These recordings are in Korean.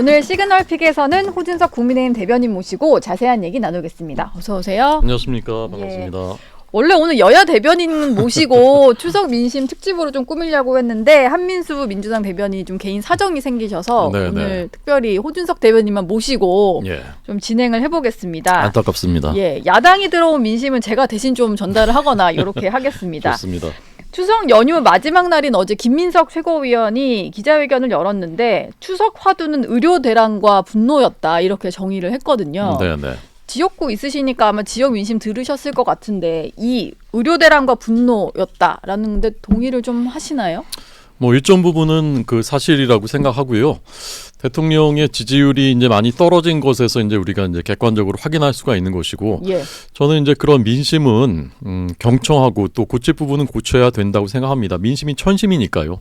오늘 시그널픽에서는 호준석 국민의힘 대변인 모시고 자세한 얘기 나누겠습니다. 어서 오세요. 안녕하십니까. 반갑습니다. 원래 오늘 여야 대변인 모시고 추석 민심 특집으로 좀 꾸미려고 했는데 한민수 민주당 대변인이 좀 개인 사정이 생기셔서 오늘 특별히 호준석 대변인만 모시고 좀 진행을 해보겠습니다. 안타깝습니다. 야당이 들어온 민심은 제가 대신 좀 전달을 하거나 이렇게 하겠습니다. 좋습니다. 추석 연휴 마지막 날인 어제 김민석 최고위원이 기자회견을 열었는데 추석 화두는 의료 대란과 분노였다 이렇게 정의를 했거든요. 네네. 지역구 있으시니까 아마 지역 민심 들으셨을 것 같은데 이 의료 대란과 분노였다라는 데 동의를 좀 하시나요? 뭐 일정 부분은 그 사실이라고 생각하고요. 대통령의 지지율이 이제 많이 떨어진 것에서 이제 우리가 이제 객관적으로 확인할 수가 있는 것이고, 저는 이제 그런 민심은 경청하고 또 고칠 부분은 고쳐야 된다고 생각합니다. 민심이 천심이니까요.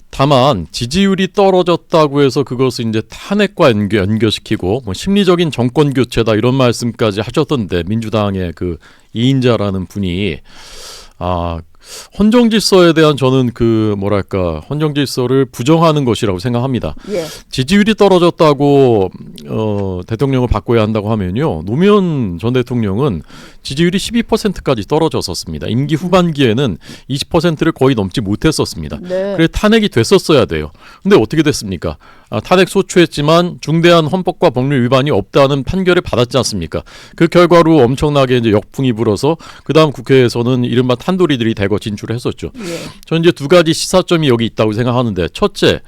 다만 지지율이 떨어졌다고 해서 그것을 이제 탄핵과 연결시키고 뭐 심리적인 정권 교체다 이런 말씀까지 하셨던데 민주당의 그 이인자라는 분이 헌정질서에 대한 저는 그 헌정질서를 부정하는 것이라고 생각합니다. 지지율이 떨어졌다고 대통령을 바꿔야 한다고 하면요, 노무현 전 대통령은 지지율이 12%까지 떨어졌었습니다. 임기 후반기에는 20%를 거의 넘지 못했었습니다. 그래서 탄핵이 됐었어야 돼요. 근데 어떻게 됐습니까? 탄핵 소추했지만 중대한 헌법과 법률 위반이 없다는 판결을 받았지 않습니까? 그 결과로 엄청나게 이제 역풍이 불어서 그 다음 국회에서는 이른바 탄도리들이 대거 진출을 했었죠. 저는 이제 두 가지 시사점이 여기 있다고 생각하는데, 첫째,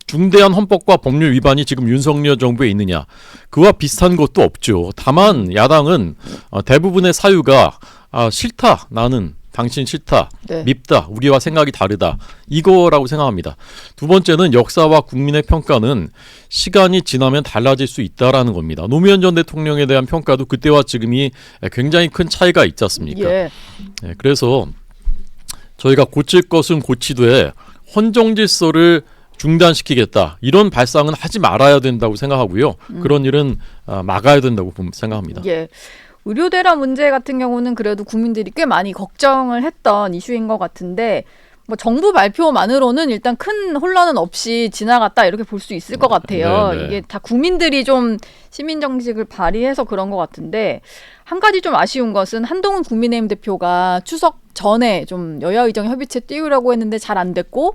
중대한 헌법과 법률 위반이 지금 윤석열 정부에 있느냐? 그와 비슷한 것도 없죠. 다만 야당은 대부분의 사유가 싫다, 나는 당신 싫다, 밉다, 우리와 생각이 다르다, 이거라고 생각합니다. 두 번째는 역사와 국민의 평가는 시간이 지나면 달라질 수 있다라는 겁니다. 노무현 전 대통령에 대한 평가도 그때와 지금이 굉장히 큰 차이가 있지 않습니까? 그래서 저희가 고칠 것은 고치되 헌정질서를 중단시키겠다, 이런 발상은 하지 말아야 된다고 생각하고요. 그런 일은 막아야 된다고 생각합니다. 의료 대란 문제 같은 경우는 그래도 국민들이 꽤 많이 걱정을 했던 이슈인 것 같은데, 뭐 정부 발표만으로는 일단 큰 혼란은 없이 지나갔다 이렇게 볼 수 있을 것 같아요. 이게 다 국민들이 좀 시민 정식을 발휘해서 그런 것 같은데, 한 가지 좀 아쉬운 것은 한동훈 국민의힘 대표가 추석 전에 좀 여야 의정 협의체 띄우려고 했는데 잘 안 됐고,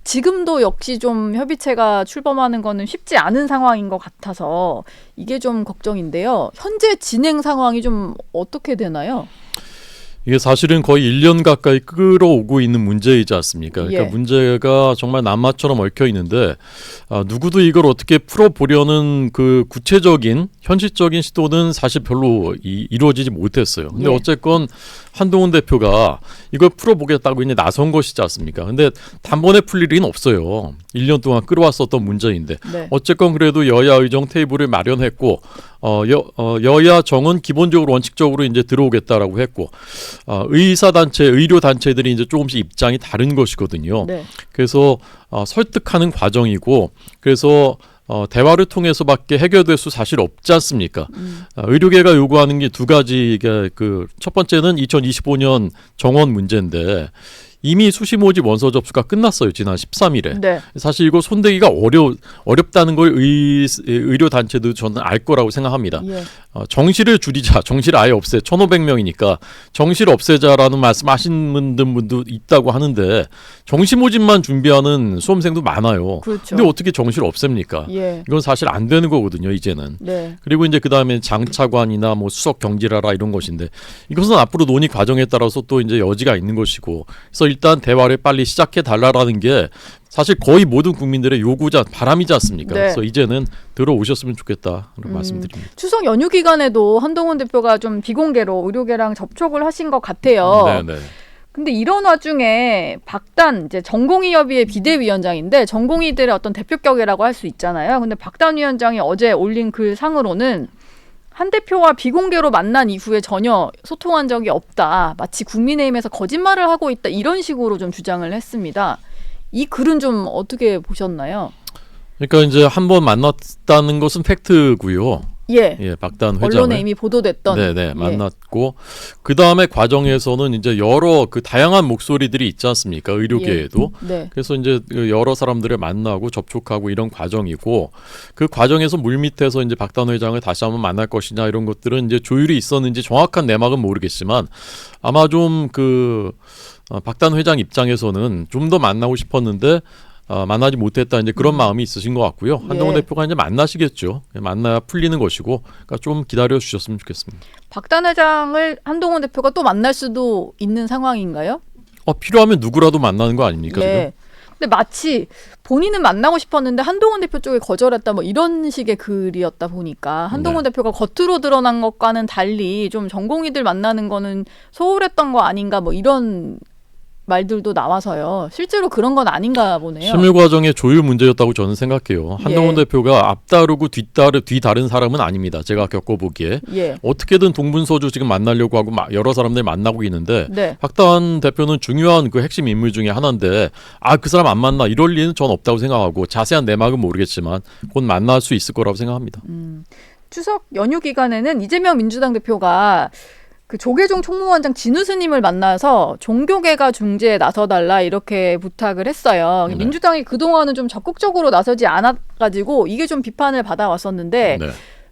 지금도 역시 좀 협의체가 출범하는 거는 쉽지 않은 상황인 것 같아서 이게 좀 걱정인데요. 현재 진행 상황이 좀 어떻게 되나요? 이게 사실은 거의 1년 가까이 끌어오고 있는 문제이지 않습니까? 그러니까 문제가 정말 남마처럼 얽혀 있는데 누구도 이걸 어떻게 풀어보려는 그 구체적인 현실적인 시도는 사실 별로 이루어지지 못했어요. 근데 어쨌건 한동훈 대표가 이걸 풀어보겠다고 이제 나선 것이지 않습니까? 근데 단번에 풀 일은 없어요. 1년 동안 끌어왔었던 문제인데 어쨌건 그래도 여야 의정 테이블을 마련했고, 여야 정은 기본적으로 원칙적으로 이제 들어오겠다라고 했고, 의사단체, 의료단체들이 이제 조금씩 입장이 다른 것이거든요. 그래서 설득하는 과정이고, 그래서 대화를 통해서밖에 해결될 수 사실 없지 않습니까? 의료계가 요구하는 게 두 가지가, 첫 번째는 2025년 정원 문제인데 이미 수시 모집 원서 접수가 끝났어요. 지난 13일에. 사실 이거 손대기가 어렵다는 걸 의료단체도 저는 알 거라고 생각합니다. 정시를 줄이자, 정시를 아예 없애, 1,500명이니까 정시를 없애자라는 말씀하시는 분도 있다고 하는데, 정시 모집만 준비하는 수험생도 많아요. 근데 어떻게 정시를 없앱니까? 이건 사실 안 되는 거거든요, 이제는. 그리고 이제 그 다음에 장차관이나 뭐 수석 경질하라 이런 것인데, 이것은 앞으로 논의 과정에 따라서 또 이제 여지가 있는 것이고, 그래서 일단 대화를 빨리 시작해 달라라는 게 사실 거의 모든 국민들의 요구자, 바람이지 않습니까? 그래서 이제는 들어오셨으면 좋겠다 그런 말씀드립니다. 추석 연휴 기간에도 한동훈 대표가 좀 비공개로 의료계랑 접촉을 하신 것 같아요. 근데 이런 와중에 박단, 이제 전공의협의회 비대위원장인데 전공의들의 어떤 대표격이라고 할 수 있잖아요. 근데 박단 위원장이 어제 올린 글 상으로는 한 대표와 비공개로 만난 이후에 전혀 소통한 적이 없다, 마치 국민의힘에서 거짓말을 하고 있다, 이런 식으로 좀 주장을 했습니다. 이 글은 좀 어떻게 보셨나요? 그러니까 이제 한번 만났다는 것은 팩트고요. 예. 박단 회장을 언론에 이미 보도됐던. 네네 만났고 그 다음에 과정에서는 이제 여러 그 다양한 목소리들이 있지 않습니까? 의료계에도. 네. 그래서 이제 여러 사람들을 만나고 접촉하고 이런 과정이고 그 과정에서 물밑에서 이제 박단 회장을 다시 한번 만날 것이냐 이런 것들은 이제 조율이 있었는지 정확한 내막은 모르겠지만 아마 좀 그 박단 회장 입장에서는 좀 더 만나고 싶었는데 만나지 못했다 이제 그런 마음이 있으신 것 같고요. 한동훈 대표가 이제 만나시겠죠. 만나야 풀리는 것이고, 그러니까 좀 기다려 주셨으면 좋겠습니다. 박단 회장을 한동훈 대표가 또 만날 수도 있는 상황인가요? 필요하면 누구라도 만나는 거 아닙니까 지금? 근데 마치 본인은 만나고 싶었는데 한동훈 대표 쪽에 거절했다 뭐 이런 식의 글이었다 보니까 한동훈 대표가 겉으로 드러난 것과는 달리 좀 전공의들 만나는 거는 소홀했던 거 아닌가 뭐 이런 말들도 나와서요. 실제로 그런 건 아닌가 보네요. 심의 과정의 조율 문제였다고 저는 생각해요. 한동훈 대표가 앞다르고 뒤다른 사람은 아닙니다. 제가 겪어보기에. 어떻게든 동분서주 지금 만나려고 하고 여러 사람들 만나고 있는데 박단 대표는 중요한 그 핵심 인물 중에 하나인데 그 사람 안 만나 이럴 리는 전 없다고 생각하고 자세한 내막은 모르겠지만 곧 만날 수 있을 거라고 생각합니다. 추석 연휴 기간에는 이재명 민주당 대표가 그 조계종 총무원장 진우 스님을 만나서 종교계가 중재에 나서달라 이렇게 부탁을 했어요. 민주당이 그동안은 좀 적극적으로 나서지 않아가지고 이게 좀 비판을 받아왔었는데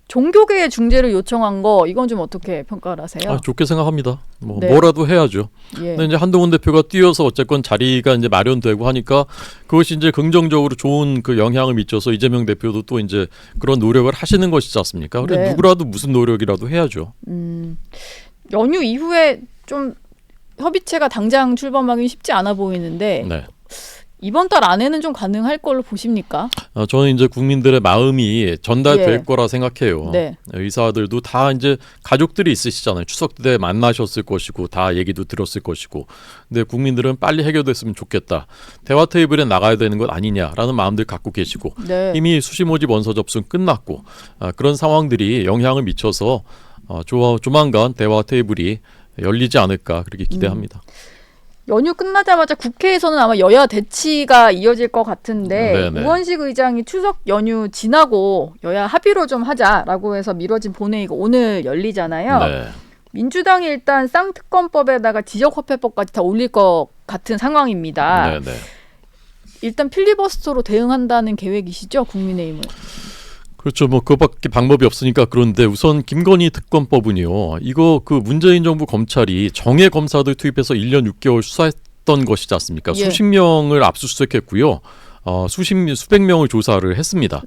종교계의 중재를 요청한 거 이건 좀 어떻게 평가를 하세요? 좋게 생각합니다. 뭐라도 해야죠. 근데 이제 한동훈 대표가 뛰어서 어쨌건 자리가 이제 마련되고 하니까 그것이 이제 긍정적으로 좋은 그 영향을 미쳐서 이재명 대표도 또 이제 그런 노력을 하시는 것이지 않습니까? 그래 누구라도 무슨 노력이라도 해야죠. 연휴 이후에 좀 협의체가 당장 출범하기 쉽지 않아 보이는데 이번 달 안에는 좀 가능할 걸로 보십니까? 저는 이제 국민들의 마음이 전달될 거라 생각해요. 의사들도 다 이제 가족들이 있으시잖아요. 추석 때 만나셨을 것이고 다 얘기도 들었을 것이고. 근데 국민들은 빨리 해결됐으면 좋겠다. 대화 테이블에 나가야 되는 것 아니냐라는 마음들 갖고 계시고 이미 수시 모집 원서 접수는 끝났고 그런 상황들이 영향을 미쳐서 조만간 대화 테이블이 열리지 않을까 그렇게 기대합니다. 연휴 끝나자마자 국회에서는 아마 여야 대치가 이어질 것 같은데 우원식 의장이 추석 연휴 지나고 여야 합의로 좀 하자라고 해서 미뤄진 본회의가 오늘 열리잖아요. 민주당이 일단 쌍특검법에다가 지역화폐법까지 다 올릴 것 같은 상황입니다. 일단 필리버스터로 대응한다는 계획이시죠, 국민의힘은? 그렇죠. 그거밖에 방법이 없으니까. 그런데 우선 김건희 특검법은요. 이거 그 문재인 정부 검찰이 정예 검사들 투입해서 1년 6개월 수사했던 것이지 않습니까? 수십 명을 압수수색했고요. 수백 명을 조사를 했습니다.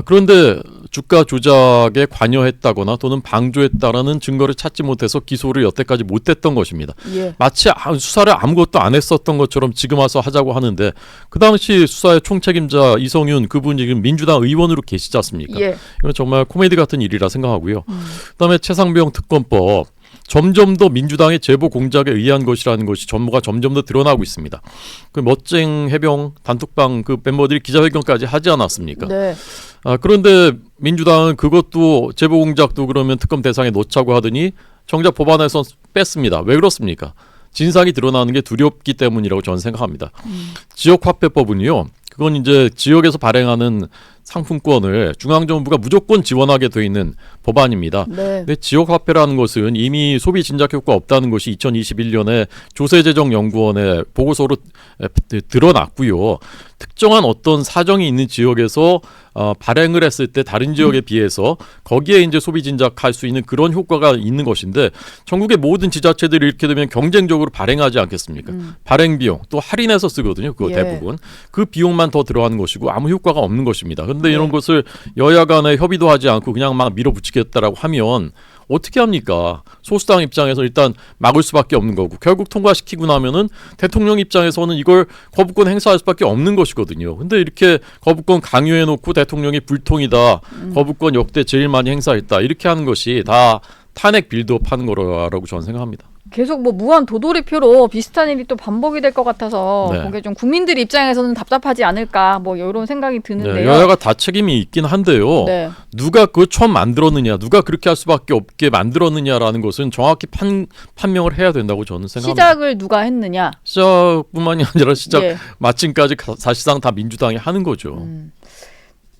그런데 주가 조작에 관여했다거나 또는 방조했다라는 증거를 찾지 못해서 기소를 여태까지 못했던 것입니다. 마치 수사를 아무것도 안 했었던 것처럼 지금 와서 하자고 하는데 그 당시 수사의 총책임자 이성윤 그분이 지금 민주당 의원으로 계시지 않습니까? 이건 정말 코미디 같은 일이라 생각하고요. 그다음에 최상병 특검법 점점 더 민주당의 제보 공작에 의한 것이라는 것이 전모가 점점 더 드러나고 있습니다. 그 멋쟁 해병 단톡방 그 멤버들이 기자회견까지 하지 않았습니까? 그런데 민주당은 그것도 제보 공작도 그러면 특검 대상에 넣자고 하더니 정작 법안에서 뺐습니다. 왜 그렇습니까? 진상이 드러나는 게 두렵기 때문이라고 저는 생각합니다. 지역화폐법은요. 그건 이제 지역에서 발행하는 상품권을 중앙정부가 무조건 지원하게 돼 있는 법안입니다. 근데 지역화폐라는 것은 이미 소비 진작 효과 없다는 것이 2021년에 조세재정연구원의 보고서로 드러났고요. 특정한 어떤 사정이 있는 지역에서 발행을 했을 때 다른 지역에 비해서 거기에 이제 소비 진작할 수 있는 그런 효과가 있는 것인데 전국의 모든 지자체들이 이렇게 되면 경쟁적으로 발행하지 않겠습니까? 발행 비용 또 할인해서 쓰거든요. 그거 대부분 그 비용만 더 들어가는 것이고 아무 효과가 없는 것입니다. 그런데 이런 것을 여야 간에 협의도 하지 않고 그냥 막 밀어붙이겠다라고 하면 어떻게 합니까? 소수당 입장에서 일단 막을 수밖에 없는 거고 결국 통과시키고 나면은 대통령 입장에서는 이걸 거부권 행사할 수밖에 없는 것이거든요. 근데 이렇게 거부권 강요해놓고 대통령이 불통이다. 거부권 역대 제일 많이 행사했다. 이렇게 하는 것이 다 탄핵 빌드업 하는 거라고 저는 생각합니다. 계속 뭐 무한 도돌이표로 비슷한 일이 또 반복이 될 것 같아서 그게 좀 국민들 입장에서는 답답하지 않을까 뭐 이런 생각이 드는데요. 여야가 다 책임이 있긴 한데요. 누가 그걸 처음 만들었느냐, 누가 그렇게 할 수밖에 없게 만들었느냐라는 것은 정확히 판명을 해야 된다고 저는 생각합니다. 시작을 누가 했느냐. 시작뿐만이 아니라 시작 마침까지 사실상 다 민주당이 하는 거죠.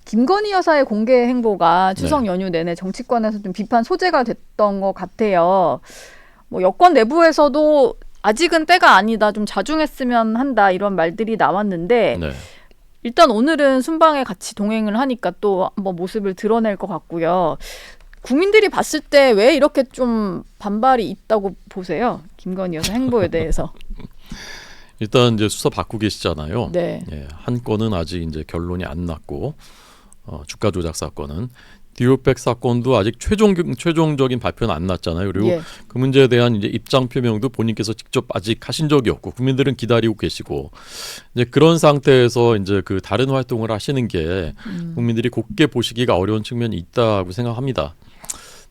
김건희 여사의 공개 행보가 추석 연휴 내내 정치권에서 좀 비판 소재가 됐던 것 같아요. 뭐 여권 내부에서도 아직은 때가 아니다, 좀 자중했으면 한다 이런 말들이 나왔는데 네. 일단 오늘은 순방에 같이 동행을 하니까 또 한번 모습을 드러낼 것 같고요. 국민들이 봤을 때 왜 이렇게 좀 반발이 있다고 보세요? 김건희 여사 행보에 대해서. 일단 이제 수사 받고 계시잖아요. 네. 예, 한 건은 아직 이제 결론이 안 났고 주가 조작 사건은 디올백 사건도 아직 최종적인 발표는 안 났잖아요. 그리고 예. 그 문제에 대한 이제 입장 표명도 본인께서 직접 아직 하신 적이 없고 국민들은 기다리고 계시고 이제 그런 상태에서 이제 그 다른 활동을 하시는 게 국민들이 곱게 보시기가 어려운 측면이 있다고 생각합니다.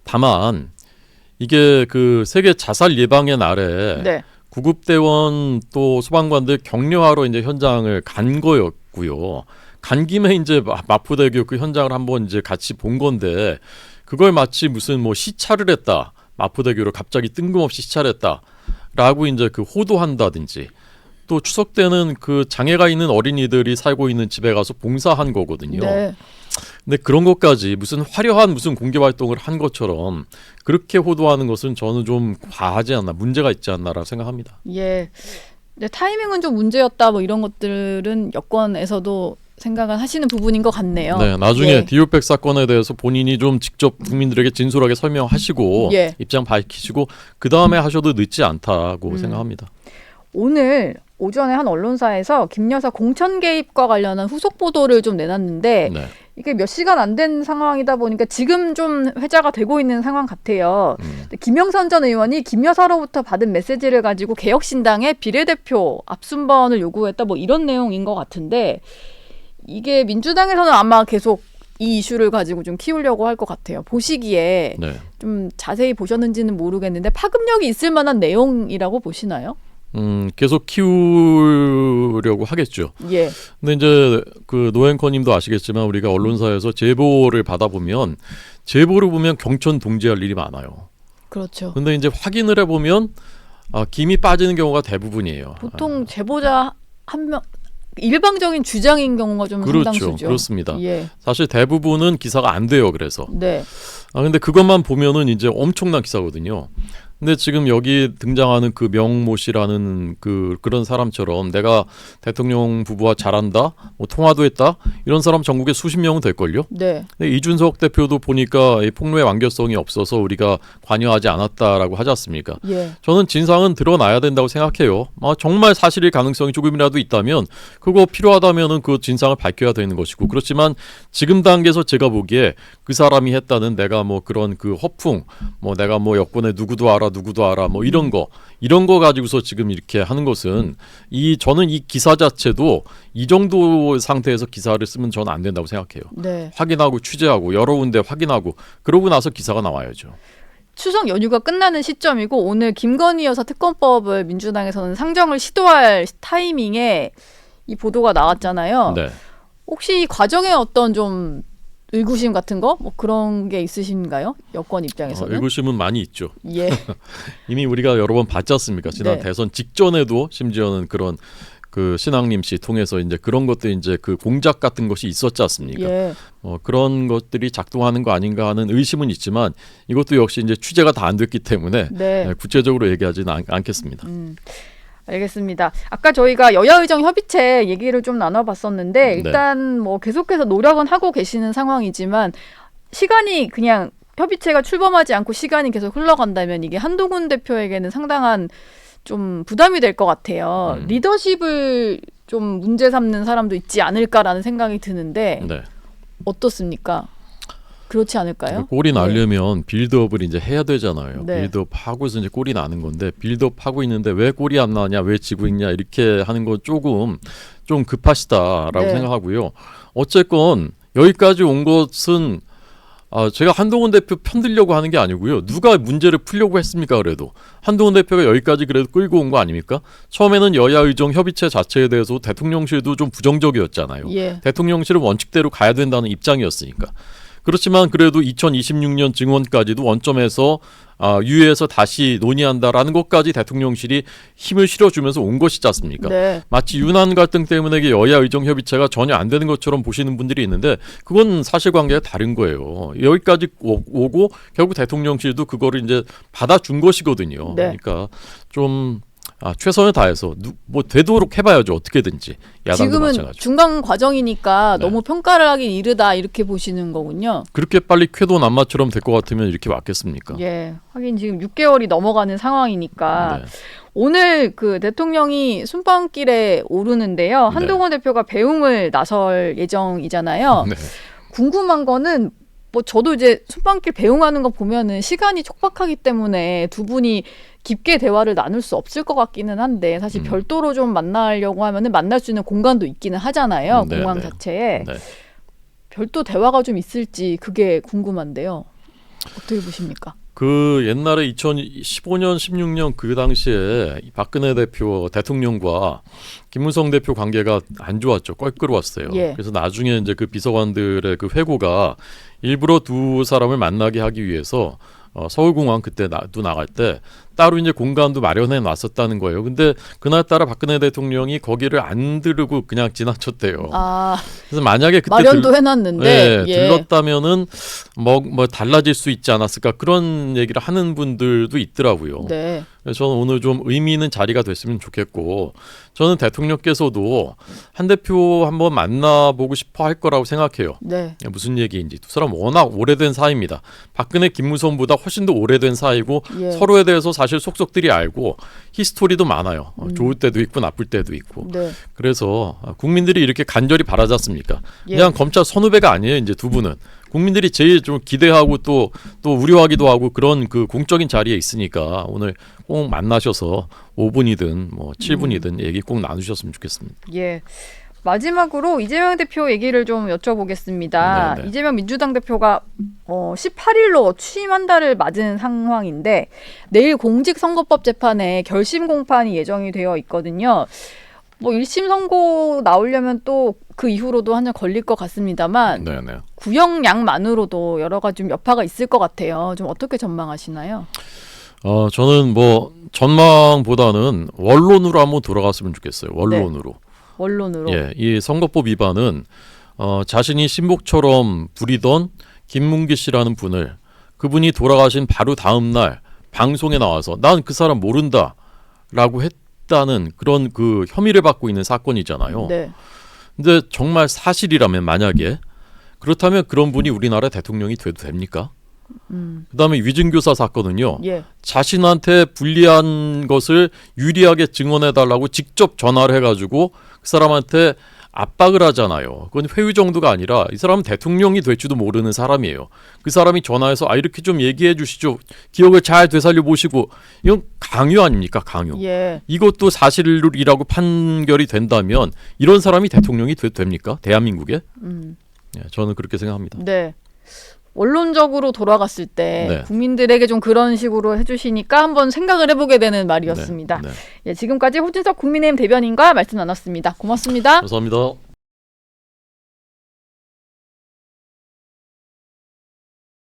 다만 이게 그 세계 자살 예방의 날에 네. 구급대원 또 소방관들 격려하러 이제 현장을 간 거였고요. 간 김에 이제 마포대교 그 현장을 한번 이제 같이 본 건데 그걸 마치 무슨 뭐 시찰을 했다, 마포대교를 갑자기 뜬금없이 시찰을 했다라고 이제 그 호도한다든지 또 추석 때는 그 장애가 있는 어린이들이 살고 있는 집에 가서 봉사한 거거든요. 네. 근데 그런 것까지 무슨 화려한 무슨 공개 활동을 한 것처럼 그렇게 호도하는 것은 저는 좀 과하지 않나, 문제가 있지 않나라고 생각합니다. 예. 근데 타이밍은 좀 문제였다 뭐 이런 것들은 여권에서도 생각을 하시는 부분인 것 같네요. 네, 나중에 예. 디올백 사건에 대해서 본인이 좀 직접 국민들에게 진솔하게 설명하시고 예. 입장 밝히시고 그 다음에 하셔도 늦지 않다고 생각합니다. 오늘 오전에 한 언론사에서 김 여사 공천 개입과 관련한 후속 보도를 좀 내놨는데 네. 이게 몇 시간 안 된 상황이다 보니까 지금 좀 회자가 되고 있는 상황 같아요. 근데 김영선 전 의원이 김 여사로부터 받은 메시지를 가지고 개혁신당의 비례대표 압순번을 요구했다 뭐 이런 내용인 것 같은데 이게 민주당에서는 아마 계속 이 이슈를 가지고 좀 키우려고 할 것 같아요. 보시기에 네. 좀 자세히 보셨는지는 모르겠는데 파급력이 있을 만한 내용이라고 보시나요? 계속 키우려고 하겠죠. 예. 근데 이제 그 노앵커님도 아시겠지만 우리가 언론사에서 제보를 받아보면 제보를 보면 경천 동지할 일이 많아요. 그렇죠. 근데 이제 확인을 해보면 김이 빠지는 경우가 대부분이에요. 보통 제보자 한 명 일방적인 주장인 경우가 좀 그렇죠. 상당수죠. 그렇습니다. 예. 사실 대부분은 기사가 안 돼요. 그래서. 네. 근데 그것만 보면은 이제 엄청난 기사거든요. 근데 지금 여기 등장하는 그 명모 씨라는 그런 사람처럼 내가 대통령 부부와 잘한다, 뭐 통화도 했다 이런 사람 전국에 수십 명은 될걸요. 네. 근데 이준석 대표도 보니까 이 폭로의 완결성이 없어서 우리가 관여하지 않았다라고 하지 않습니까? 예. 저는 진상은 드러나야 된다고 생각해요. 정말 사실일 가능성이 조금이라도 있다면 그거 필요하다면은 그 진상을 밝혀야 되는 것이고 그렇지만 지금 단계에서 제가 보기에 그 사람이 했다는 내가 뭐 그런 그 허풍, 뭐 내가 뭐 여권에 누구도 알아 뭐 이런 거 가지고서 지금 이렇게 하는 것은 저는 이 기사 자체도 이 정도 상태에서 기사를 쓰면 저는 안 된다고 생각해요. 네. 확인하고 취재하고 여러 군데 확인하고 그러고 나서 기사가 나와야죠. 추석 연휴가 끝나는 시점이고 오늘 김건희 여사 특검법을 민주당에서는 상정을 시도할 타이밍에 이 보도가 나왔잖아요. 네. 혹시 이 과정에 어떤 좀 의구심 같은 거? 뭐 그런 게 있으신가요? 여권 입장에서는? 의구심은 많이 있죠. 예. 이미 우리가 여러 번 봤지 않습니까? 지난 네. 대선 직전에도 심지어는 그런 그 신앙님 씨 통해서 이제 그런 것들 이제 그 공작 같은 것이 있었지 않습니까? 예. 그런 것들이 작동하는 거 아닌가 하는 의심은 있지만 이것도 역시 이제 취재가 다 안 됐기 때문에 네. 구체적으로 얘기하지는 않겠습니다. 알겠습니다. 아까 저희가 여야의정 협의체 얘기를 좀 나눠봤었는데 일단 뭐 계속해서 노력은 하고 계시는 상황이지만 시간이 그냥 협의체가 출범하지 않고 시간이 계속 흘러간다면 이게 한동훈 대표에게는 상당한 좀 부담이 될 것 같아요. 리더십을 좀 문제 삼는 사람도 있지 않을까라는 생각이 드는데 네. 어떻습니까? 그렇지 않을까요? 골이 나려면 빌드업을 이제 해야 되잖아요. 네. 빌드업 하고서 이제 골이 나는 건데 빌드업 하고 있는데 왜 골이 안 나냐, 왜 지고 있냐 이렇게 하는 건 조금 좀 급하시다라고 네. 생각하고요. 어쨌건 여기까지 온 것은 제가 한동훈 대표 편들려고 하는 게 아니고요. 누가 문제를 풀려고 했습니까? 그래도 한동훈 대표가 여기까지 그래도 끌고 온 거 아닙니까? 처음에는 여야의정 협의체 자체에 대해서 대통령실도 좀 부정적이었잖아요. 예. 대통령실은 원칙대로 가야 된다는 입장이었으니까. 그렇지만 그래도 2026년 증언까지도 원점에서 유예해서 다시 논의한다라는 것까지 대통령실이 힘을 실어주면서 온 것이지 않습니까? 네. 마치 유난 갈등 때문에 여야 의정 협의체가 전혀 안 되는 것처럼 보시는 분들이 있는데 그건 사실관계가 다른 거예요. 여기까지 오고 결국 대통령실도 그거를 이제 받아준 것이거든요. 네. 그러니까 좀 최선을 다해서 뭐 되도록 해봐야죠. 어떻게든지. 야당도 지금은 마찬가지고. 중간 과정이니까 네. 너무 평가를 하기 이르다 이렇게 보시는 거군요. 그렇게 빨리 쾌도 남마처럼 될 것 같으면 이렇게 맞겠습니까? 예, 하긴 지금 6개월이 넘어가는 상황이니까 네. 오늘 그 대통령이 순방길에 오르는데요. 한동훈 대표가 배웅을 나설 예정이잖아요. 네. 궁금한 거는 뭐 저도 이제 순방길 배웅하는 거 보면은 시간이 촉박하기 때문에 두 분이 깊게 대화를 나눌 수 없을 것 같기는 한데 사실 별도로 좀 만나려고 하면은 만날 수 있는 공간도 있기는 하잖아요. 네, 공항 네. 자체에. 네. 별도 대화가 좀 있을지 그게 궁금한데요. 어떻게 보십니까? 그 옛날에 2015년, 16년 그 당시에 박근혜 대통령과 김무성 대표 관계가 안 좋았죠. 껄끄러웠어요. 예. 그래서 나중에 이제 그 비서관들의 그 회고가 일부러 두 사람을 만나게 하기 위해서 서울공항 그때 나갈 때 따로 이제 공간도 마련해 놨었다는 거예요. 근데 그날따라 박근혜 대통령이 거기를 안 들르고 그냥 지나쳤대요. 그래서 만약에 그때 마련도 해놨는데 네, 예. 들렀다면은 뭐 달라질 수 있지 않았을까 그런 얘기를 하는 분들도 있더라고요. 네. 그래서 저는 오늘 좀 의미 있는 자리가 됐으면 좋겠고 저는 대통령께서도 한 대표 한번 만나보고 싶어 할 거라고 생각해요. 네. 무슨 얘기인지 두 사람 워낙 오래된 사이입니다. 박근혜 김무성보다 훨씬 더 오래된 사이고 예. 서로에 대해서 사실 속속들이 알고 히스토리도 많아요. 좋을 때도 있고 나쁠 때도 있고. 네. 그래서 국민들이 이렇게 간절히 바라지 않습니까? 예. 그냥 검찰 선후배가 아니에요. 이제 두 분은 국민들이 제일 좀 기대하고 또 우려하기도 하고 그런 그 공적인 자리에 있으니까 오늘 꼭 만나셔서 5분이든 뭐 7분이든 얘기 꼭 나누셨으면 좋겠습니다. 예. 마지막으로 이재명 대표 얘기를 좀 여쭤보겠습니다. 네네. 이재명 민주당 대표가 18일로 취임 달을 맞은 상황인데 내일 공직선거법 재판에 결심 공판이 예정이 되어 있거든요. 뭐 1심 선고 나오려면 또 그 이후로도 한참 걸릴 것 같습니다만 네네. 구형량만으로도 여러 가지 좀 여파가 있을 것 같아요. 좀 어떻게 전망하시나요? 저는 뭐 전망보다는 원론으로 한번 돌아갔으면 좋겠어요. 원론으로. 네. 원론으로. 예, 이 선거법 위반은 자신이 신복처럼 부리던 김문기 씨라는 분을 그분이 돌아가신 바로 다음 날 방송에 나와서 난 그 사람 모른다라고 했다는 그런 그 혐의를 받고 있는 사건이잖아요. 네. 근데 정말 사실이라면 만약에 그렇다면 그런 분이 우리나라 대통령이 돼도 됩니까? 그다음에 위증교사 사건은요. 예. 자신한테 불리한 것을 유리하게 증언해달라고 직접 전화를 해가지고 그 사람한테 압박을 하잖아요. 그건 회유 정도가 아니라 이 사람은 대통령이 될지도 모르는 사람이에요. 그 사람이 전화해서 이렇게 좀 얘기해 주시죠. 기억을 잘 되살려 보시고 이건 강요 아닙니까? 강요. 예. 이것도 사실이라고 판결이 된다면 이런 사람이 대통령이 돼도 됩니까? 대한민국에? 예, 저는 그렇게 생각합니다. 네. 원론적으로 돌아갔을 때 네. 국민들에게 좀 그런 식으로 해주시니까 한번 생각을 해보게 되는 말이었습니다. 네, 네. 예, 지금까지 호진석 국민의힘 대변인과 말씀 나눴습니다. 고맙습니다. 감사합니다.